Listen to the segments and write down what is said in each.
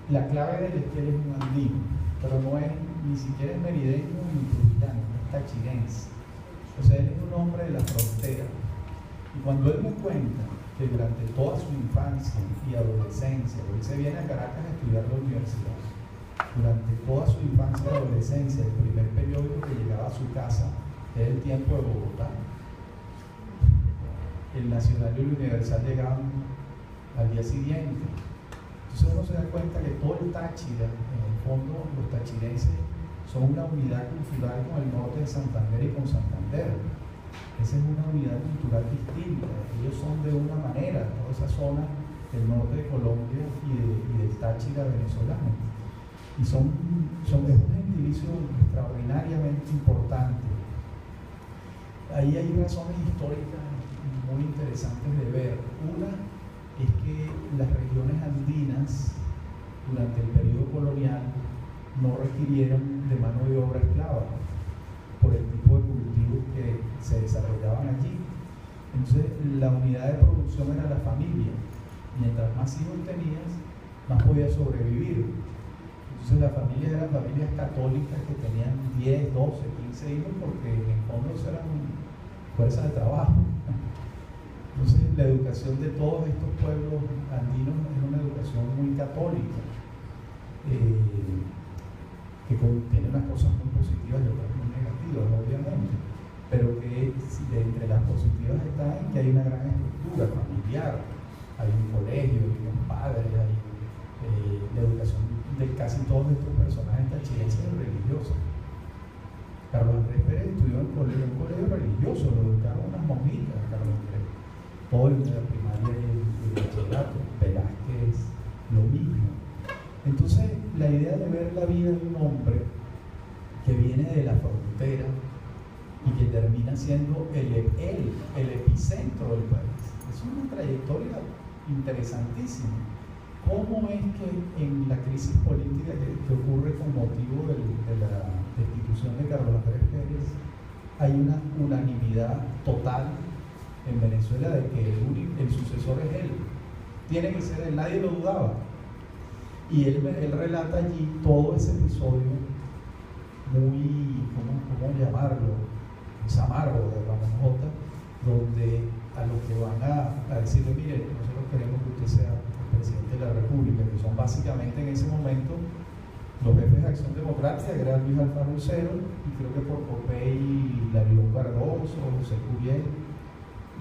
La clave de que él es un andino, pero no es, ni siquiera es merideño ni trujillano, es tachirense. O sea, él es un hombre de la frontera. Y cuando él me cuenta que durante toda su infancia y adolescencia, él se viene a Caracas a estudiar la universidad, durante toda su infancia y adolescencia, el primer periódico que llegaba a su casa era El Tiempo de Bogotá. El Nacional y el Universal llegaban al día siguiente. Entonces uno se da cuenta que todo el Táchira, en el fondo, los tachirenses son una unidad cultural con el norte de Santander y con Santander. Esa es una unidad cultural distinta. Ellos son de una manera, toda esa zona del norte de Colombia y del Táchira venezolano. Y es un gentilicio extraordinariamente importante. Ahí hay razones históricas muy interesantes de ver. Una es que las regiones andinas durante el periodo colonial no requirieron de mano de obra esclava por el tipo de cultivos que se desarrollaban allí. Entonces la unidad de producción era la familia. Mientras más hijos tenías, más podías sobrevivir. Entonces las familias eran familias católicas que tenían 10, 12, 15 hijos porque en el fondo eran fuerza de trabajo. Entonces la educación de todos estos pueblos andinos es una educación muy católica, que tiene unas cosas muy positivas y otras muy negativas, obviamente, pero que entre las positivas está en que hay una gran estructura familiar, hay un colegio, hay unos padres, hay la educación de casi todos estos personajes tachirenses es religiosa. Carlos Andrés Pérez estudió en un colegio religioso, lo educaron unas monjitas, Carlos Andrés. Todo el de la primaria y el bachillerato, Velázquez, lo mismo. Entonces, la idea de ver la vida de un hombre que viene de la frontera y que termina siendo el epicentro del país, es una trayectoria interesantísima. ¿Cómo es que en la crisis política que ocurre con motivo de la destitución de Carlos Andrés Pérez hay una unanimidad total en Venezuela de que el sucesor es él? Tiene que ser él, nadie lo dudaba. Y él relata allí todo ese episodio muy, ¿cómo llamarlo? Zamarro de Ramón J, donde a los que van a decirle, mire, nosotros queremos que usted sea el presidente de la República, que son básicamente en ese momento los jefes de Acción Democrática, que era Luis Alfaro Lucero, y creo que por Popey, Larión Cardoso, José Curiel,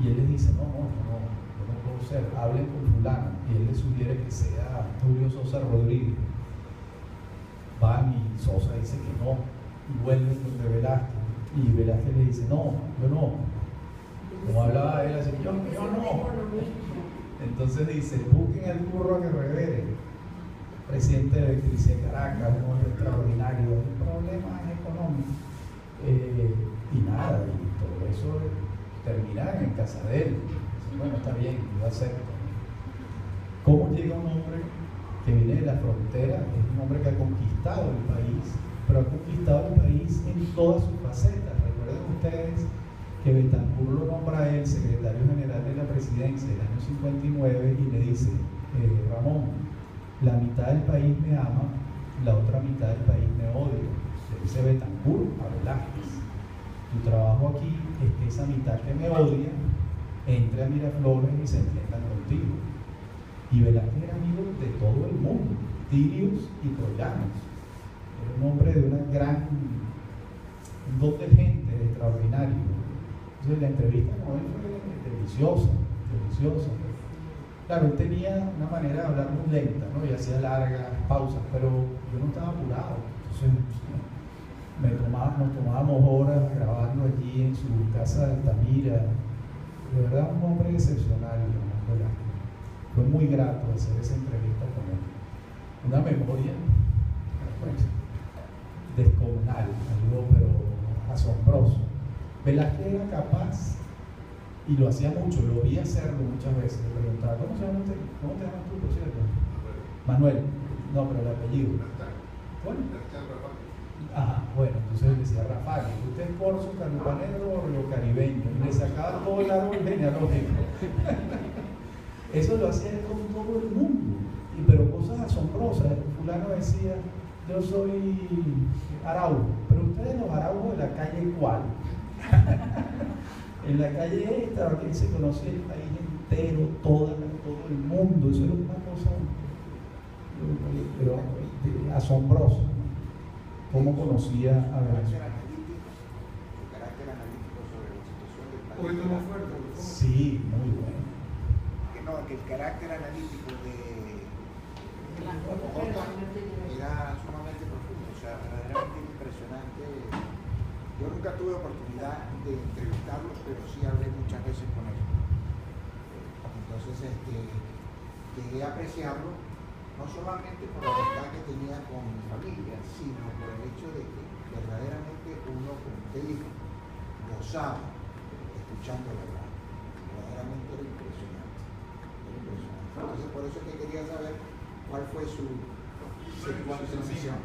y él les dice, no puedo ser, hablen con fulano, y él les sugiere que sea Julio Sosa Rodríguez. Van y Sosa dice que no, y vuelven donde Velázquez, y Velázquez le dice, no, yo no. Como hablaba él, así, yo no. Entonces dice, busquen al burro que revere. Presidente de Electricidad de Caracas, un hombre extraordinario, el problema es económico. Y nada, y todo eso termina en casa de él. Bueno, está bien, yo acepto. ¿Cómo llega un hombre que viene de la frontera? Es un hombre que ha conquistado el país, pero ha conquistado el país en todas sus facetas. Recuerden ustedes que Betancur lo nombra a él secretario general de la presidencia en el año 59 y le dice, Ramón, la mitad del país me ama, la otra mitad del país me odia. Le dice Betancur a Velázquez, tu trabajo aquí es que esa mitad que me odia entre a Miraflores y se entiendan contigo. Y Velázquez era amigo de todo el mundo, tirios y troyanos. Era un hombre de un don de gente extraordinario. Entonces la entrevista con él fue deliciosa. Claro, él tenía una manera de hablar muy lenta, ¿no? Y hacía largas pausas, pero yo no estaba apurado. Entonces nos tomábamos horas grabando allí en su casa de Altamira. De verdad, un hombre excepcional, ¿verdad? Fue muy grato hacer esa entrevista con él. Una memoria pues, descomunal, algo pero asombroso. Velázquez era capaz, y lo hacía mucho, lo vi hacerlo muchas veces. Le preguntaba, ¿cómo te llamas tú, por cierto? Manuel. No, pero el apellido. Bueno. Ajá, bueno, entonces le decía Rafael, usted es corso, calupanero o río caribeño, y le sacaba todo el árbol genealógico. Eso lo hacía con todo el mundo, pero cosas asombrosas. asombrosa. Fulano decía, yo soy araujo, pero ustedes los araujos de la calle ¿cuál? En la calle esta, que se conocía el país entero, todo el mundo, eso era una cosa pero asombrosa, cómo conocía a Venezuela. El carácter analítico sobre la situación del país. Poquito más fuerte. Sí, muy bueno. Que el carácter analítico de Bogotá era sumamente profundo, o sea, verdaderamente impresionante. Yo nunca tuve oportunidad de entrevistarlo, pero sí hablé muchas veces con él. Entonces, llegué a apreciarlo, no solamente por la amistad que tenía con mi familia, sino por el hecho de que verdaderamente uno, como usted dijo, gozaba escuchando la verdad. Verdaderamente era impresionante. Entonces, por eso es que quería saber cuál fue su misión.